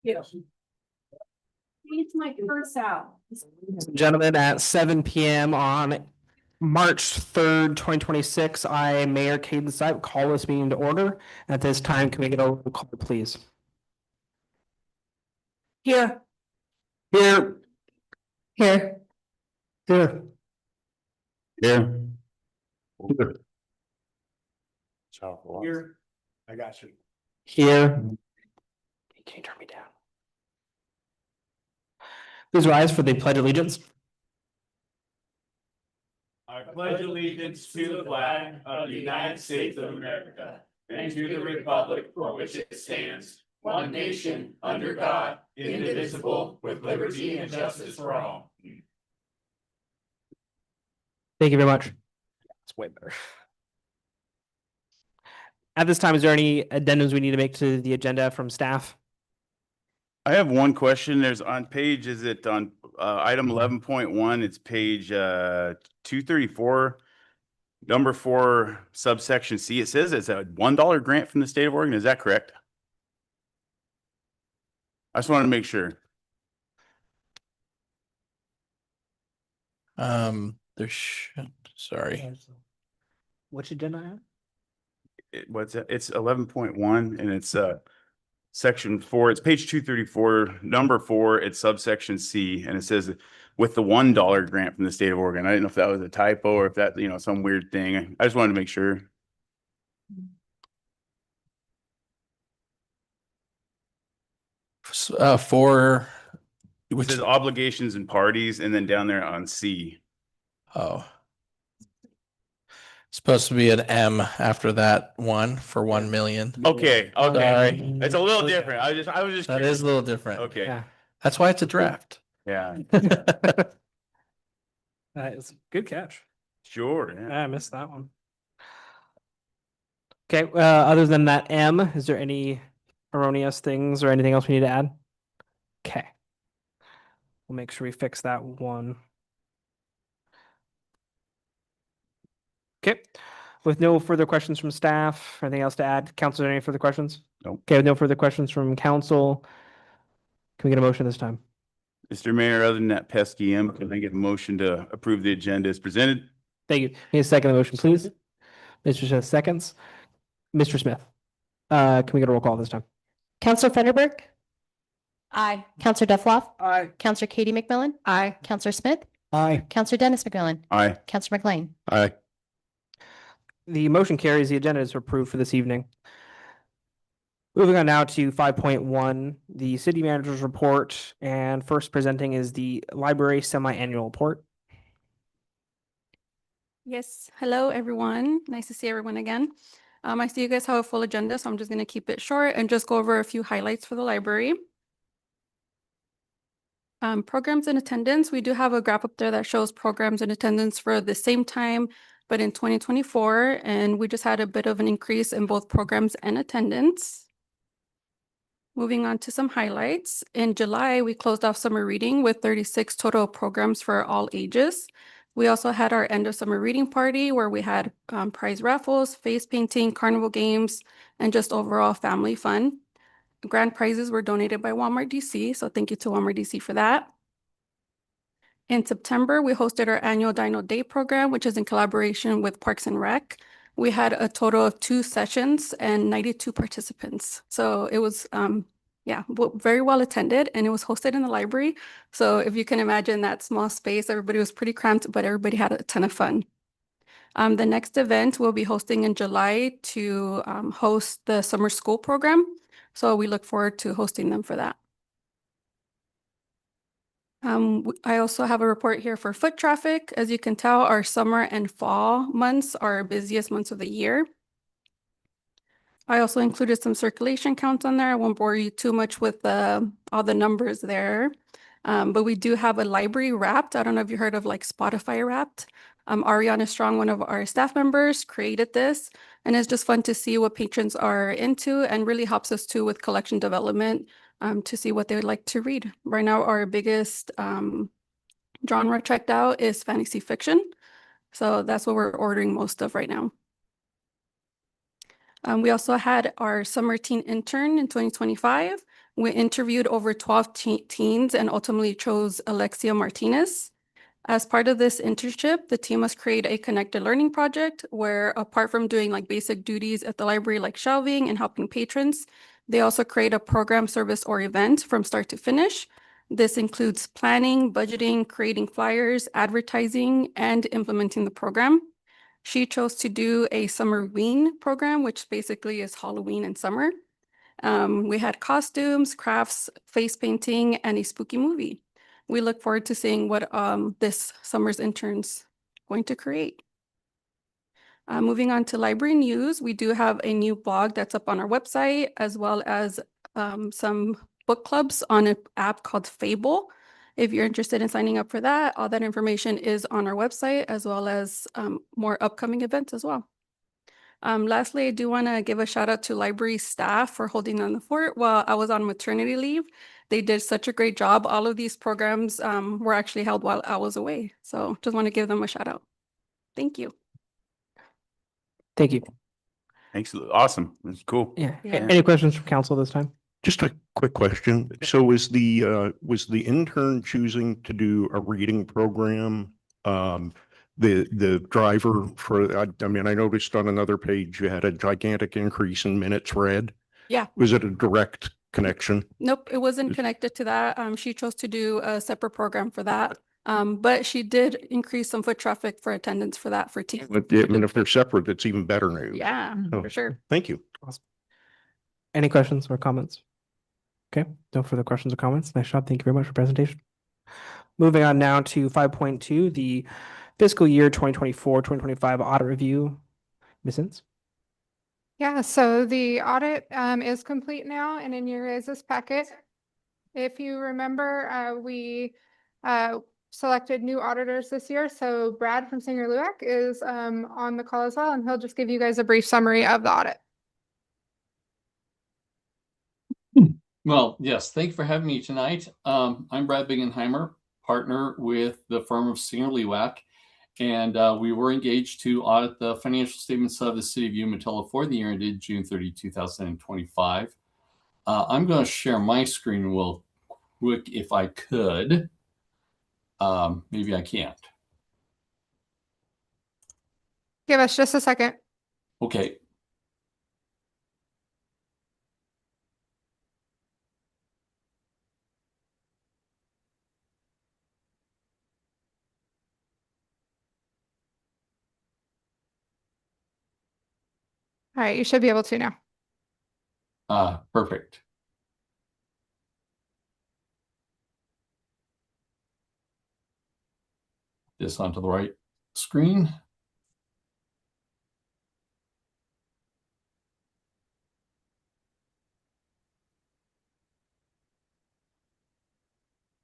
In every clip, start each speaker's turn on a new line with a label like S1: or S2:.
S1: Yes. It's my first out.
S2: Gentlemen, at 7 p.m. on March 3rd, 2026, I, Mayor Caden Sipe, call this meeting to order. At this time, can we get a roll call, please?
S1: Here.
S2: Here.
S1: Here.
S2: Here.
S3: Here.
S4: Here, I got you.
S2: Here. Can you turn me down? Please rise for the Pledge of Allegiance.
S4: I pledge allegiance to the flag of the United States of America and to the republic for which it stands, one nation, under God, indivisible, with liberty and justice for all.
S2: Thank you very much. It's way better. At this time, is there any addendums we need to make to the agenda from staff?
S3: I have one question. There's on page, is it on item 11.1? It's page 234, number 4, subsection C. It says it's a $1 grant from the state of Oregon. Is that correct? I just wanted to make sure.
S5: Sorry.
S2: Which agenda?
S3: What's it? It's 11.1 and it's section 4. It's page 234, number 4. It's subsection C, and it says with the $1 grant from the state of Oregon. I didn't know if that was a typo or if that, some weird thing. I just wanted to make sure.
S5: For
S3: It
S5: which,
S3: says obligations and parties, and then down there on C.
S5: oh. Supposed to be an M after that one for 1 million.
S3: Okay, okay.
S5: Sorry.
S3: It's a little different. I was just
S5: That
S3: curious.
S5: is a little different.
S3: Okay,
S2: Yeah.
S5: That's why it's a draft.
S3: yeah,
S2: It's a good catch.
S3: sure. Yeah.
S2: I missed that one. Okay, other than that M, is there any erroneous things or anything else we need to add? Okay. We'll make sure we fix that one. Okay, with no further questions from staff, anything else to add? Council, any further questions?
S3: Nope.
S2: Okay, with no further questions from council, can we get a motion this time?
S3: Mr. Mayor, other than that pesky M, can I get a motion to approve the agenda as presented?
S2: Thank you. Need a second motion, please. Mr. Smith seconds. Mr. Smith, can we get a roll call this time?
S6: Counselor Fenderburg.
S1: Aye.
S6: Counselor Duffloff.
S2: Aye.
S6: Counselor Katie McMillan.
S1: Aye.
S6: Counselor Smith.
S2: Aye.
S6: Counselor Dennis McMillan.
S3: Aye.
S6: Counselor McLean.
S3: Aye.
S2: The motion carries. The agenda is approved for this evening. Moving on now to 5.1, the city manager's report, and first presenting is the library semi-annual report.
S7: Yes, hello everyone. Nice to see everyone again. I see you guys have a full agenda, so I'm just going to keep it short and just go over a few highlights for the library. Programs and attendance, we do have a graph up there that shows programs and attendance for the same time, but in 2024, and we just had a bit of an increase in both programs and attendance. Moving on to some highlights. In July, we closed off summer reading with 36 total programs for all ages. We also had our end of summer reading party where we had prize raffles, face painting, carnival games, and just overall family fun. Grand prizes were donated by Walmart DC, so thank you to Walmart DC for that. In September, we hosted our annual Dino Day program, which is in collaboration with Parks and Rec. We had a total of 2 sessions and 92 participants. So it was, very well attended, and it was hosted in the library. So if you can imagine that small space, everybody was pretty cramped, but everybody had a ton of fun. The next event we'll be hosting in July to host the summer school program. So we look forward to hosting them for that. I also have a report here for foot traffic. As you can tell, our summer and fall months are our busiest months of the year. I also included some circulation counts on there. I won't bore you too much with all the numbers there. But we do have a library Wrapped. I don't know if you heard of like Spotify Wrapped. Ariana Strong, one of our staff members, created this. And it's just fun to see what patrons are into and really helps us too with collection development to see what they would like to read. Right now, our biggest genre checked out is fantasy fiction. So that's what we're ordering most of right now. We also had our summer teen intern in 2025. We interviewed over 12 teens and ultimately chose Alexia Martinez. As part of this internship, the team must create a connected learning project where, apart from doing like basic duties at the library like shelving and helping patrons, they also create a program, service, or event from start to finish. This includes planning, budgeting, creating flyers, advertising, and implementing the program. She chose to do a Summerween program, which basically is Halloween and summer. We had costumes, crafts, face painting, and a spooky movie. We look forward to seeing what this summer's interns going to create. Moving on to library news, we do have a new blog that's up on our website, as well as some book clubs on an app called Fable. If you're interested in signing up for that, all that information is on our website, as well as more upcoming events as well. Lastly, I do want to give a shout out to library staff for holding down the fort while I was on maternity leave. They did such a great job. All of these programs were actually held while I was away. So just want to give them a shout out. Thank you.
S2: Thank you.
S3: Thanks. Awesome. That's cool.
S2: Yeah.
S7: Yeah.
S2: Any questions from council this time?
S8: Just a quick question. So was the intern choosing to do a reading program? The driver for, I mean, I noticed on another page you had a gigantic increase in minutes read.
S7: Yeah.
S8: Was it a direct connection?
S7: Nope, it wasn't connected to that. She chose to do a separate program for that. But she did increase some foot traffic for attendance for that for teams.
S8: But, I mean, if they're separate, it's even better news.
S7: Yeah,
S8: Oh.
S7: for sure.
S8: Thank you.
S2: Awesome. Any questions or comments? Okay, no further questions or comments. Nice job. Thank you very much for presentation. Moving on now to 5.2, the fiscal year 2024-2025 audit review. Ms. Ince?
S9: Yeah, so the audit is complete now and in your guys' packet. If you remember, we selected new auditors this year. So Brad from Singer Luac is on the call as well, and he'll just give you guys a brief summary of the audit.
S4: Well, yes, thank you for having me tonight. I'm Brad Bingenheimer, partner with the firm of Singer Luac, and we were engaged to audit the financial statements of the city of Umatilla for the year ended June 30, 2025. I'm going to share my screen real quick if I could. Maybe I can't.
S9: Give us just a second.
S4: Okay.
S9: All right, you should be able to now.
S4: Perfect. This onto the right screen.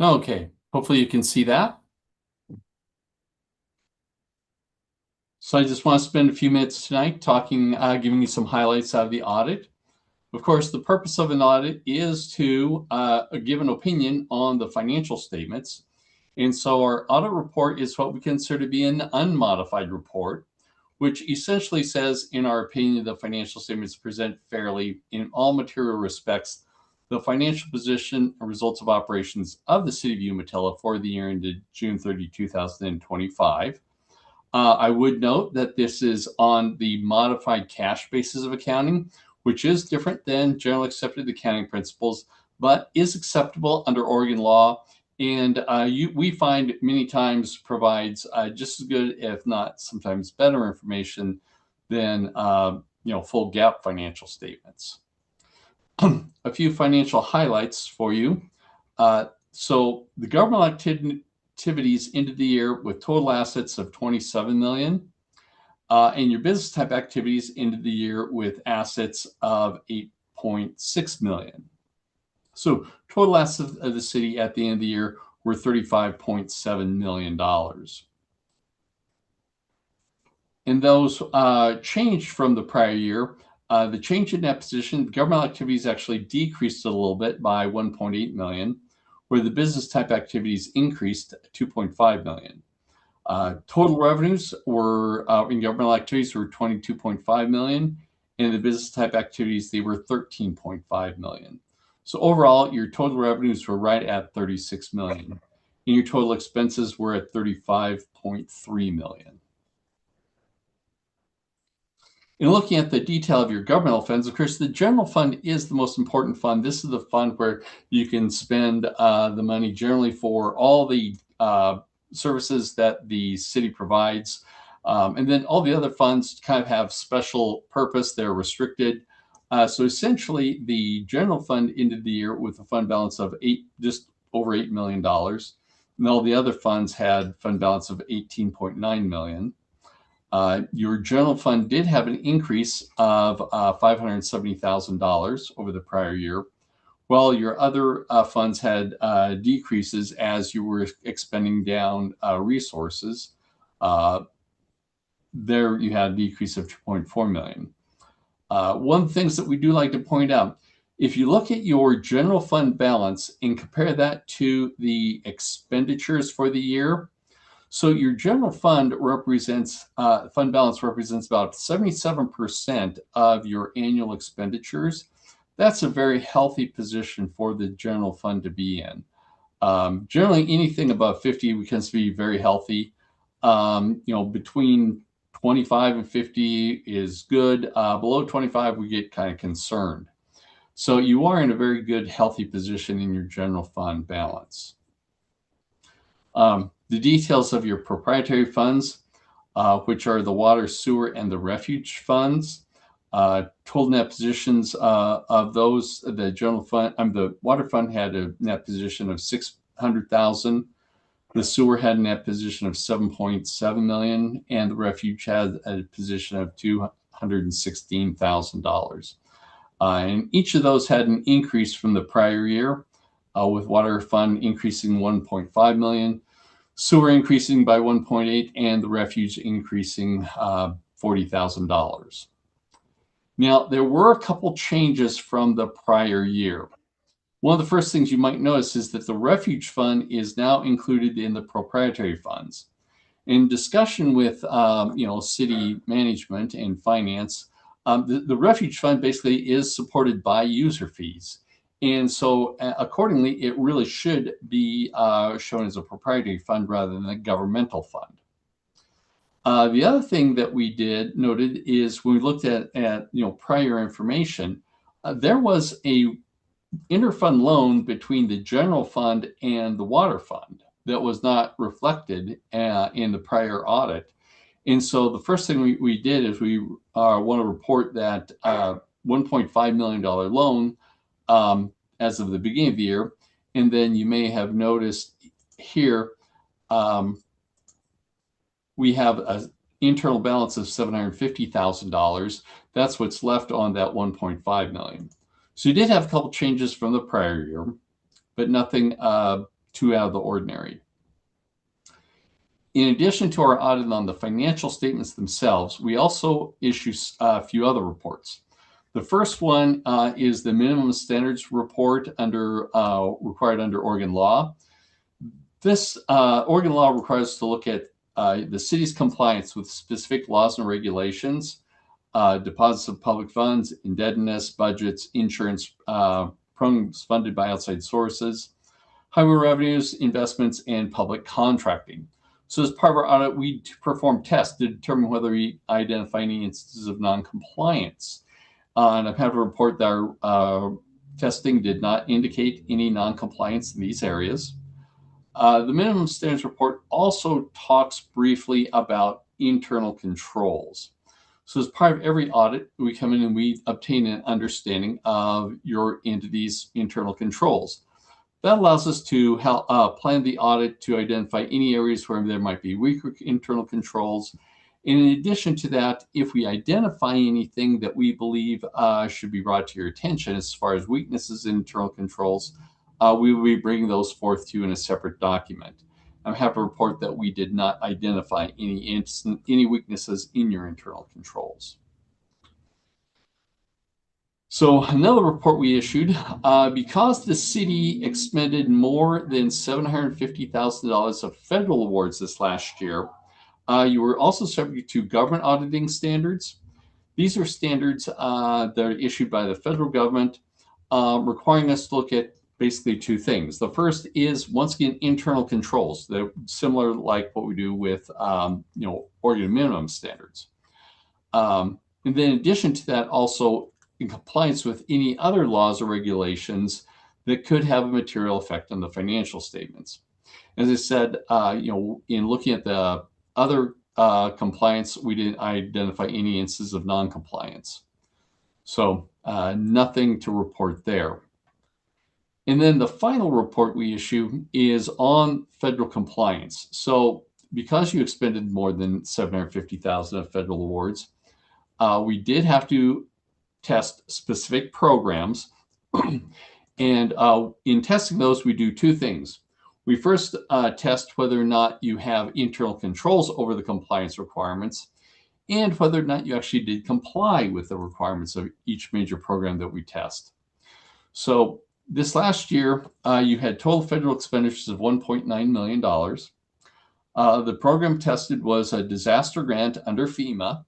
S4: Okay, hopefully you can see that. So I just want to spend a few minutes tonight talking, giving you some highlights out of the audit. Of course, the purpose of an audit is to give an opinion on the financial statements. And so our audit report is what we consider to be an unmodified report, which essentially says, in our opinion, the financial statements present fairly in all material respects the financial position and results of operations of the city of Umatilla for the year ended June 30, 2025. I would note that this is on the modified cash basis of accounting, which is different than generally accepted accounting principles, but is acceptable under Oregon law. And we find many times provides just as good, if not sometimes better information than full GAAP financial statements. A few financial highlights for you. So the government activities ended the year with total assets of $27 million. And your business type activities ended the year with assets of $8.6 million. So total assets of the city at the end of the year were $35.7 million. And those changed from the prior year. The change in that position, government activities actually decreased a little bit by $1.8 million, where the business type activities increased $2.5 million. Total revenues were in governmental activities were $22.5 million. In the business type activities, they were $13.5 million. So overall, your total revenues were right at 36 million, and your total expenses were at 35.3 million. In looking at the detail of your governmental funds, of course, the general fund is the most important fund. This is the fund where you can spend the money generally for all the services that the city provides. And then all the other funds kind of have special purpose. They're restricted. So essentially, the general fund ended the year with a fund balance of just over $8 million. And all the other funds had fund balance of 18.9 million. Your general fund did have an increase of $570,000 over the prior year, while your other funds had decreases as you were expending down resources. There you had a decrease of 2.4 million. One of the things that we do like to point out, if you look at your general fund balance and compare that to the expenditures for the year, so your general fund represents, fund balance represents about 77% of your annual expenditures. That's a very healthy position for the general fund to be in. Generally, anything above 50 tends to be very healthy. Between 25 and 50 is good. Below 25, we get kind of concerned. So you are in a very good, healthy position in your general fund balance. The details of your proprietary funds, which are the water, sewer, and the refuge funds. Total net positions of those, the general fund, the water fund had a net position of 600,000. The sewer had a net position of 7.7 million, and the refuge had a position of $216,000. And each of those had an increase from the prior year, with water fund increasing 1.5 million. Sewer increasing by 1.8 and the refuge increasing $40,000. Now, there were a couple changes from the prior year. One of the first things you might notice is that the refuge fund is now included in the proprietary funds. In discussion with city management and finance, the refuge fund basically is supported by user fees. And so accordingly, it really should be shown as a proprietary fund rather than a governmental fund. The other thing that we noted is when we looked at prior information, there was a interfund loan between the general fund and the water fund that was not reflected in the prior audit. And so the first thing we did is we want to report that $1.5 million loan as of the beginning of the year. And then you may have noticed here, we have an internal balance of $750,000. That's what's left on that 1.5 million. So you did have a couple changes from the prior year, but nothing too out of the ordinary. In addition to our audit on the financial statements themselves, we also issue a few other reports. The first one is the minimum standards report required under Oregon law. This Oregon law requires us to look at the city's compliance with specific laws and regulations, deposits of public funds, indebtedness, budgets, insurance, programs funded by outside sources, highway revenues, investments, and public contracting. So as part of our audit, we perform tests to determine whether we identify any instances of non-compliance. And I'm happy to report that our testing did not indicate any non-compliance in these areas. The minimum standards report also talks briefly about internal controls. So as part of every audit, we come in and we obtain an understanding of your entity's internal controls. That allows us to help plan the audit to identify any areas where there might be weaker internal controls. And in addition to that, if we identify anything that we believe should be brought to your attention as far as weaknesses in internal controls, we will be bringing those forth to you in a separate document. I'm happy to report that we did not identify any weaknesses in your internal controls. So another report we issued, because the city expended more than $750,000 of federal awards this last year, you were also subject to government auditing standards. These are standards that are issued by the federal government
S10: requiring us to look at basically two things. The first is, once again, internal controls. They're similar like what we do with, Oregon minimum standards. And then in addition to that, also in compliance with any other laws or regulations that could have a material effect on the financial statements. As I said, in looking at the other compliance, we didn't identify any instances of non-compliance. So nothing to report there. And then the final report we issue is on federal compliance. So because you expended more than $750,000 of federal awards, we did have to test specific programs. And in testing those, we do two things. We first test whether or not you have internal controls over the compliance requirements and whether or not you actually did comply with the requirements of each major program that we test. So this last year, you had total federal expenditures of $1.9 million. The program tested was a disaster grant under FEMA,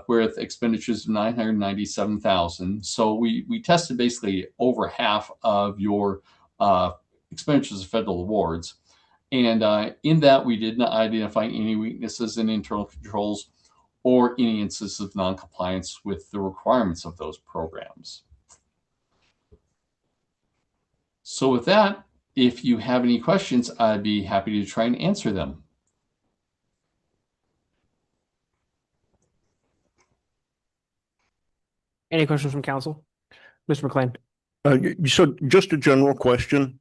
S10: with expenditures of $997,000. So we tested basically over half of your expenditures of federal awards. And in that, we did not identify any weaknesses in internal controls or any instances of noncompliance with the requirements of those programs. So with that, if you have any questions, I'd be happy to try and answer them.
S2: Any questions from council? Mr. McLean?
S8: So just a general question,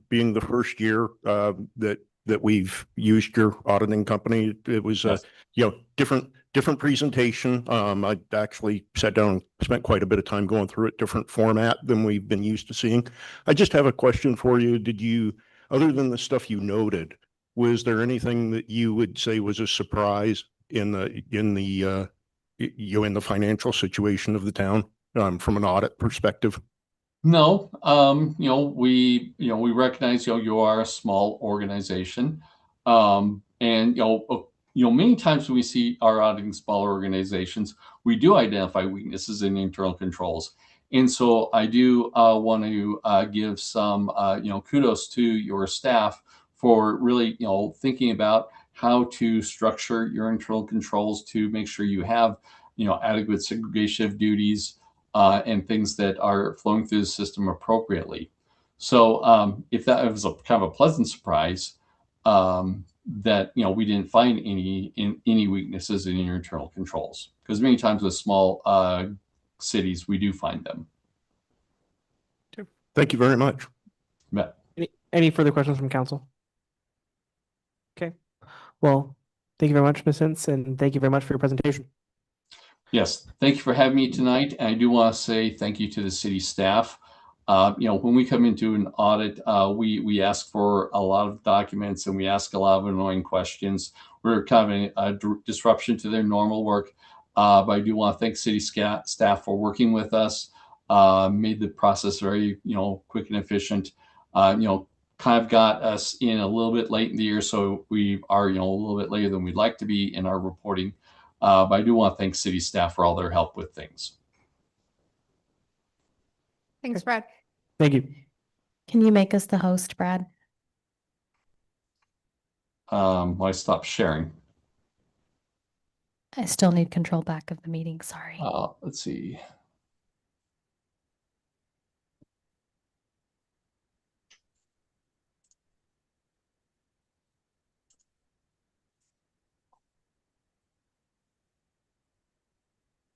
S8: being the first year that we've used your auditing company, it was
S10: Yes.
S8: Different presentation. I actually sat down and spent quite a bit of time going through it, different format than we've been used to seeing. I just have a question for you. Did you, other than the stuff you noted, was there anything that you would say was a surprise in the financial situation of the town, from an audit perspective?
S10: No, we recognize, you are a small organization. And, many times when we see our auditing smaller organizations, we do identify weaknesses in internal controls. And so I do want to give some, kudos to your staff for really, thinking about how to structure your internal controls to make sure you have, adequate segregation of duties, and things that are flowing through the system appropriately. So if that was a kind of a pleasant surprise, that we didn't find any weaknesses in your internal controls, because many times with small cities we do find them.
S8: Thank you very much.
S10: But
S2: Any further questions from council? Okay. Well, thank you very much, Ms. Sintz, and thank you very much for your presentation.
S10: yes, thank you for having me tonight. And I do want to say thank you to the city staff. When we come into an audit, we ask for a lot of documents and we ask a lot of annoying questions. We're kind of a disruption to their normal work. But I do want to thank city staff for working with us, made the process very, quick and efficient. Kind of got us in a little bit late in the year, so we are, a little bit later than we'd like to be in our reporting. But I do want to thank city staff for all their help with things.
S9: Thanks, Brad.
S2: Thank you.
S6: Can you make us the host, Brad?
S10: I stopped sharing.
S6: I still need control back of the meeting. Sorry.
S10: Let's see.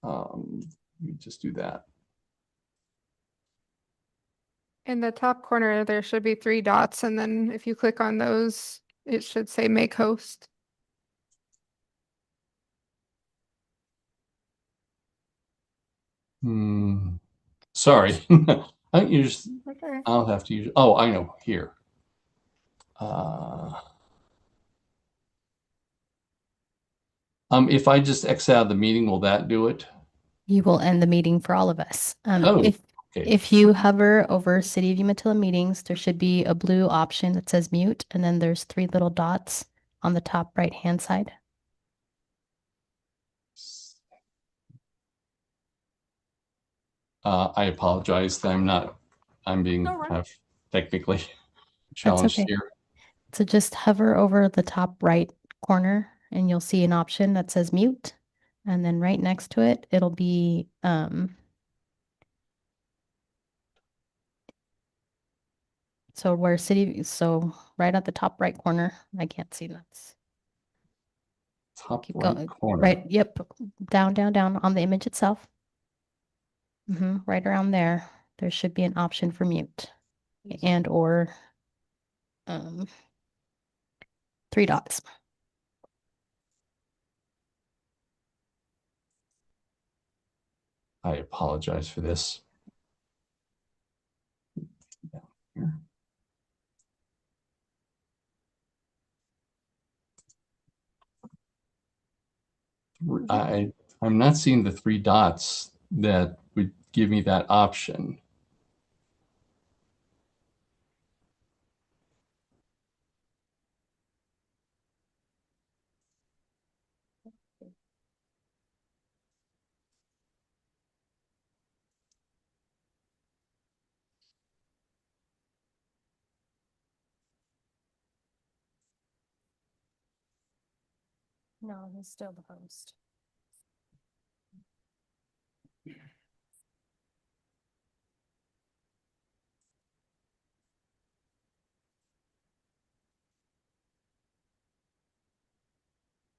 S10: Let me just do that.
S9: In the top corner, there should be 3 dots, and then if you click on those, it should say make host.
S10: Sorry. I don't use.
S9: Okay.
S10: I'll have to use. Oh, I know. Here. If I just exit out of the meeting, will that do it?
S6: You will end the meeting for all of us.
S10: Okay.
S6: If you hover over City of Umatilla meetings, there should be a blue option that says mute, and then there's 3 little dots on the top right-hand side.
S10: I apologize that I'm being
S1: All right.
S10: kind of technically challenged
S6: okay.
S10: here.
S6: So just hover over the top right corner and you'll see an option that says mute. And then right next to it, it'll be so where so right at the top right corner, I can't see that.
S10: Top
S6: Keep
S10: right
S6: going.
S10: corner.
S6: Right, yep, down, down, down on the image itself. Right around there, there should be an option for mute and or three dots.
S10: I apologize for this. I'm not seeing the three dots that would give me that option.
S6: No, he's still the host.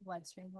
S6: Live stream.